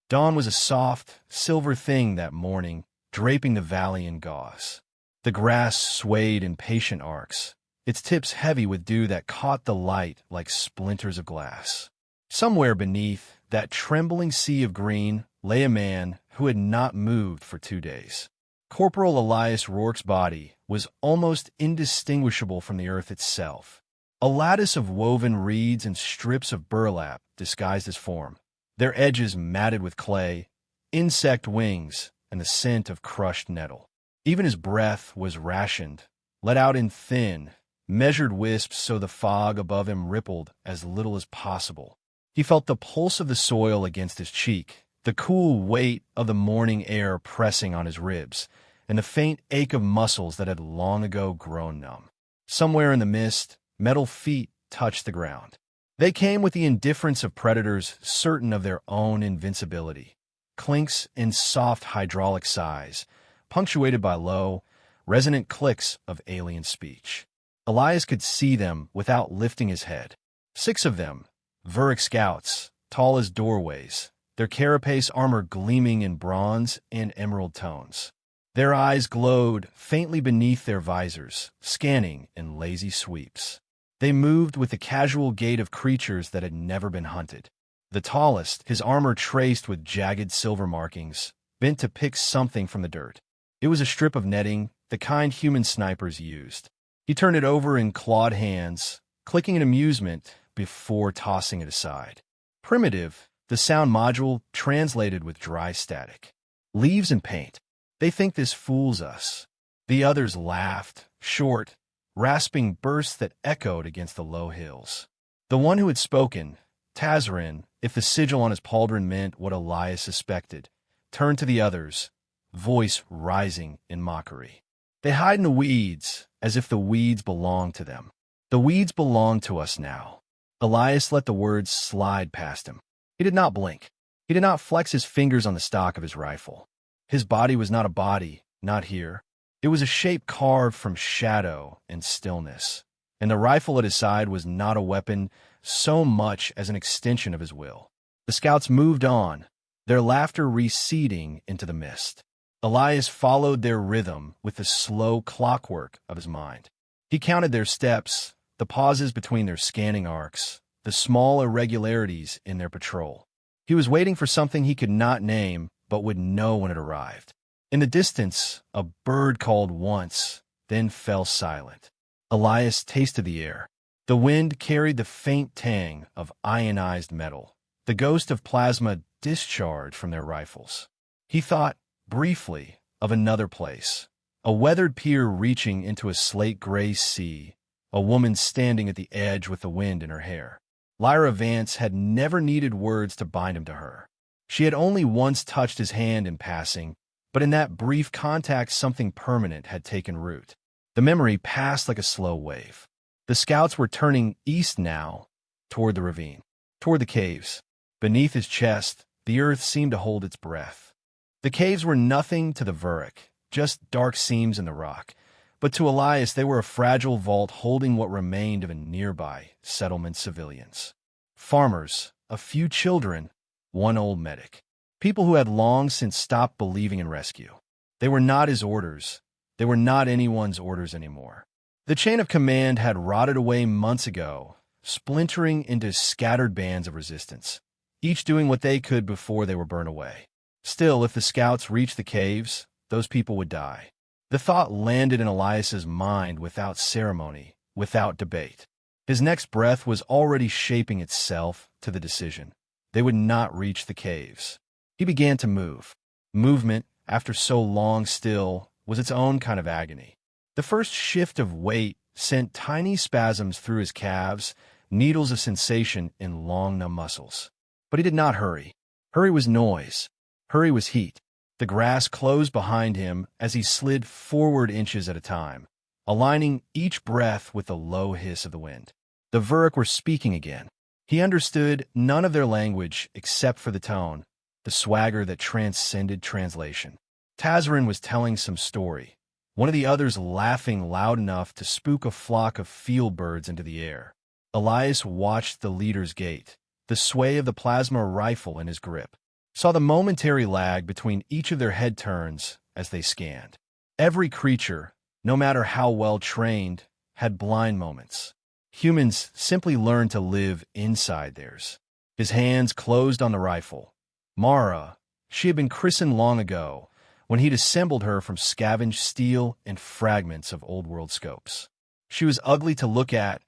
Dawn was a soft, silver thing that morning, draping the valley in gauze. The grass swayed in patient arcs, its tips heavy with dew that caught the light like splinters of glass. Somewhere beneath that trembling sea of green lay a man who had not moved for 2 days. Corporal Elias Rourke's body was almost indistinguishable from the earth itself. A lattice of woven reeds and strips of burlap disguised his form, their edges matted with clay, insect wings, and the scent of crushed nettle. Even his breath was rationed, let out in thin, measured wisps so the fog above him rippled as little as possible. He felt the pulse of the soil against his cheek, the cool weight of the morning air pressing on his ribs, and the faint ache of muscles that had long ago grown numb. Somewhere in the mist, metal feet touched the ground. They came with the indifference of predators certain of their own invincibility. Clinks and soft hydraulic sighs, punctuated by low, resonant clicks of alien speech. Elias could see them without lifting his head. 6 of them, Vuric scouts, tall as doorways, their carapace armor gleaming in bronze and emerald tones. Their eyes glowed faintly beneath their visors, scanning in lazy sweeps. They moved with the casual gait of creatures that had never been hunted. The tallest, his armor traced with jagged silver markings, bent to pick something from the dirt. It was a strip of netting, the kind human snipers used. He turned it over in clawed hands, clicking in amusement before tossing it aside. Primitive, the sound module translated with dry static. Leaves and paint. They think this fools us. The others laughed, short, rasping bursts that echoed against the low hills. The one who had spoken, Tazarin, if the sigil on his pauldron meant what Elias suspected, turned to the others, voice rising in mockery. They hide in the weeds, as if the weeds belonged to them. The weeds belong to us now. Elias let the words slide past him. He did not blink. He did not flex his fingers on the stock of his rifle. His body was not a body, not here. It was a shape carved from shadow and stillness. And the rifle at his side was not a weapon so much as an extension of his will. The scouts moved on, their laughter receding into the mist. Elias followed their rhythm with the slow clockwork of his mind. He counted their steps, the pauses between their scanning arcs, the small irregularities in their patrol. He was waiting for something he could not name, but would know when it arrived. In the distance, a bird called once, then fell silent. Elias tasted the air. The wind carried the faint tang of ionized metal, the ghost of plasma discharged from their rifles. He thought, briefly, of another place, a weathered pier reaching into a slate-gray sea, a woman standing at the edge with the wind in her hair. Lyra Vance had never needed words to bind him to her. She had only once touched his hand in passing, but in that brief contact something permanent had taken root. The memory passed like a slow wave. The scouts were turning east now, toward the ravine, toward the caves. Beneath his chest, the earth seemed to hold its breath. The caves were nothing to the Vuric, just dark seams in the rock, but to Elias they were a fragile vault holding what remained of a nearby settlement civilians. Farmers, a few children, one old medic. People who had long since stopped believing in rescue. They were not his orders. They were not anyone's orders anymore. The chain of command had rotted away months ago, splintering into scattered bands of resistance, each doing what they could before they were burned away. Still, if the scouts reached the caves, those people would die. The thought landed in Elias's mind without ceremony, without debate. His next breath was already shaping itself to the decision. They would not reach the caves. He began to move. Movement, after so long still, was its own kind of agony. The first shift of weight sent tiny spasms through his calves, needles of sensation in long, numb muscles. But he did not hurry. Hurry was noise. Hurry was heat. The grass closed behind him as he slid forward inches at a time, aligning each breath with the low hiss of the wind. The Vuric were speaking again. He understood none of their language except for the tone, the swagger that transcended translation. Tazarin was telling some story, one of the others laughing loud enough to spook a flock of field birds into the air. Elias watched the leader's gait, the sway of the plasma rifle in his grip. saw the momentary lag between each of their head turns as they scanned. Every creature, no matter how well trained, had blind moments. Humans simply learned to live inside theirs. His hands closed on the rifle. Mara, she had been christened long ago, when he'd assembled her from scavenged steel and fragments of old-world scopes. She was ugly to look at,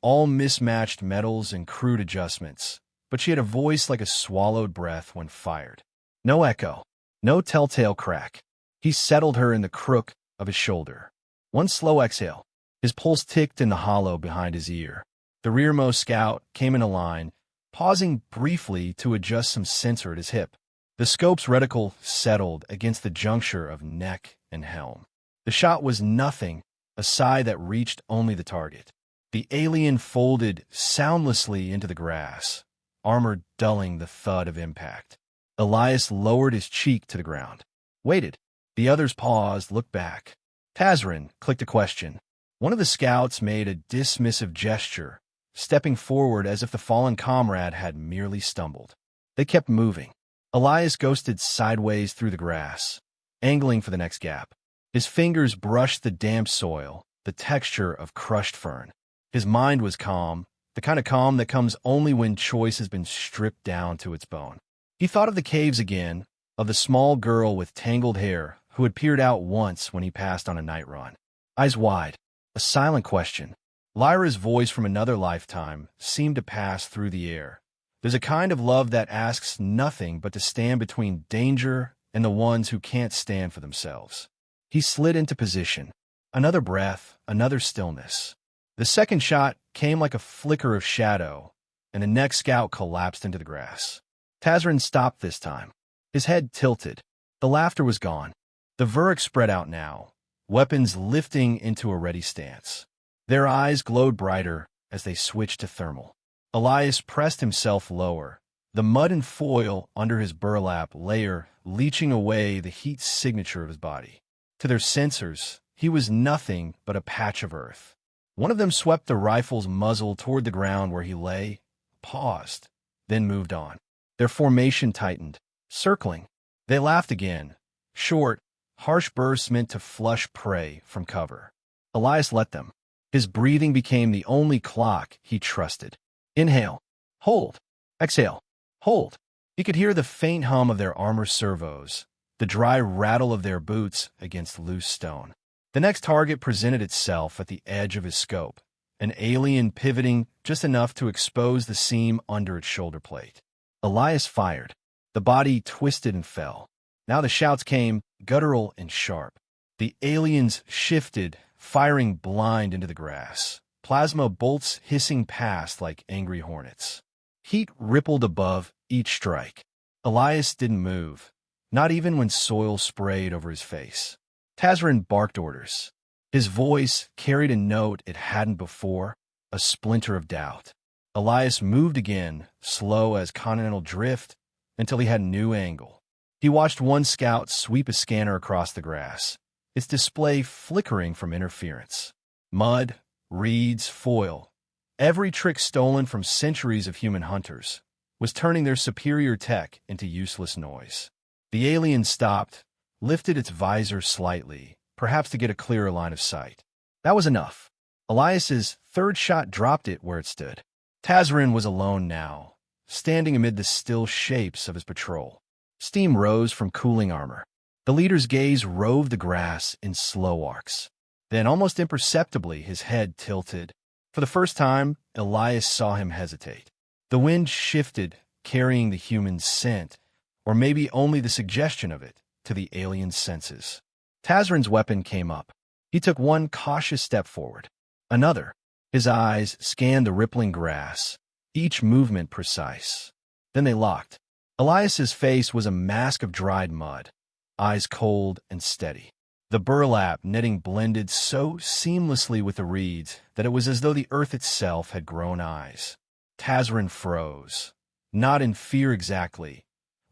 all mismatched metals and crude adjustments, but she had a voice like a swallowed breath when fired. No echo, no telltale crack. He settled her in the crook of his shoulder. One slow exhale. His pulse ticked in the hollow behind his ear. The rearmost scout came in a line, pausing briefly to adjust some sensor at his hip. The scope's reticle settled against the juncture of neck and helm. The shot was nothing, a sigh that reached only the target. The alien folded soundlessly into the grass, armor dulling the thud of impact. Elias lowered his cheek to the ground. Waited. The others paused, looked back. Tazrin clicked a question. One of the scouts made a dismissive gesture, stepping forward as if the fallen comrade had merely stumbled. They kept moving. Elias ghosted sideways through the grass, angling for the next gap. His fingers brushed the damp soil, the texture of crushed fern. His mind was calm, the kind of calm that comes only when choice has been stripped down to its bone. He thought of the caves again, of the small girl with tangled hair who had peered out once when he passed on a night run. Eyes wide, a silent question. Lyra's voice from another lifetime seemed to pass through the air. There's a kind of love that asks nothing but to stand between danger and the ones who can't stand for themselves. He slid into position. Another breath, another stillness. The second shot came like a flicker of shadow, and the next scout collapsed into the grass. Tazrin stopped this time. His head tilted. The laughter was gone. The Vuric spread out now, weapons lifting into a ready stance. Their eyes glowed brighter as they switched to thermal. Elias pressed himself lower, the mud and foil under his burlap layer leaching away the heat signature of his body. To their sensors, he was nothing but a patch of earth. One of them swept the rifle's muzzle toward the ground where he lay, paused, then moved on. Their formation tightened, circling. They laughed again, short, harsh bursts meant to flush prey from cover. Elias let them. His breathing became the only clock he trusted. Inhale. Hold. Exhale. Hold. He could hear the faint hum of their armor servos, the dry rattle of their boots against loose stone. The next target presented itself at the edge of his scope, an alien pivoting just enough to expose the seam under its shoulder plate. Elias fired. The body twisted and fell. Now the shouts came, guttural and sharp. The aliens shifted, firing blind into the grass. Plasma bolts hissing past like angry hornets. Heat rippled above each strike. Elias didn't move, not even when soil sprayed over his face. Tazrin barked orders. His voice carried a note it hadn't before, a splinter of doubt. Elias moved again, slow as continental drift, until he had a new angle. He watched one scout sweep a scanner across the grass, its display flickering from interference. Mud, reeds, foil, every trick stolen from centuries of human hunters, was turning their superior tech into useless noise. The alien stopped, lifted its visor slightly, perhaps to get a clearer line of sight. That was enough. Elias's third shot dropped it where it stood. Tazrin was alone now, standing amid the still shapes of his patrol. Steam rose from cooling armor. The leader's gaze roved the grass in slow arcs. Then, almost imperceptibly, his head tilted. For the first time, Elias saw him hesitate. The wind shifted, carrying the human's scent, or maybe only the suggestion of it, to the alien's senses. Tazrin's weapon came up. He took one cautious step forward. Another. His eyes scanned the rippling grass, each movement precise. Then they locked. Elias's face was a mask of dried mud, eyes cold and steady. The burlap netting blended so seamlessly with the reeds that it was as though the earth itself had grown eyes. Tazrin froze, not in fear exactly,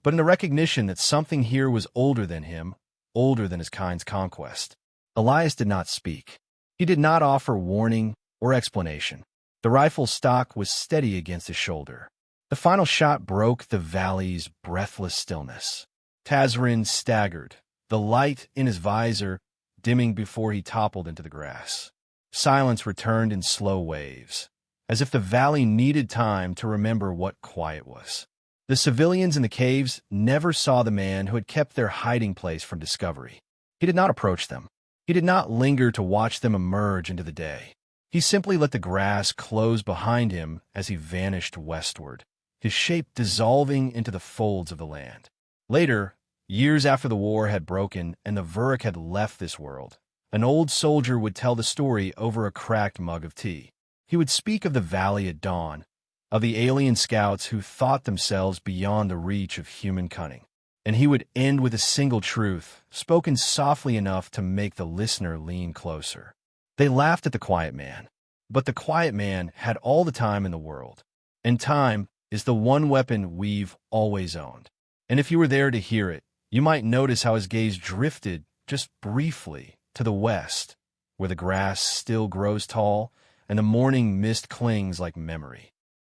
but in the recognition that something here was older than him, older than his kind's conquest. Elias did not speak. He did not offer warning or explanation. The rifle stock was steady against his shoulder. The final shot broke the valley's breathless stillness. Tazrin staggered, the light in his visor dimming before he toppled into the grass. Silence returned in slow waves, as if the valley needed time to remember what quiet was. The civilians in the caves never saw the man who had kept their hiding place from discovery. He did not approach them. He did not linger to watch them emerge into the day. He simply let the grass close behind him as he vanished westward, his shape dissolving into the folds of the land. Later, years after the war had broken and the Vuruk had left this world, an old soldier would tell the story over a cracked mug of tea. He would speak of the valley at dawn, of the alien scouts who thought themselves beyond the reach of human cunning. And he would end with a single truth, spoken softly enough to make the listener lean closer. They laughed at the quiet man, but the quiet man had all the time in the world. And time is the one weapon we've always owned. And if you were there to hear it, you might notice how his gaze drifted just briefly to the west, where the grass still grows tall and the morning mist clings like memory.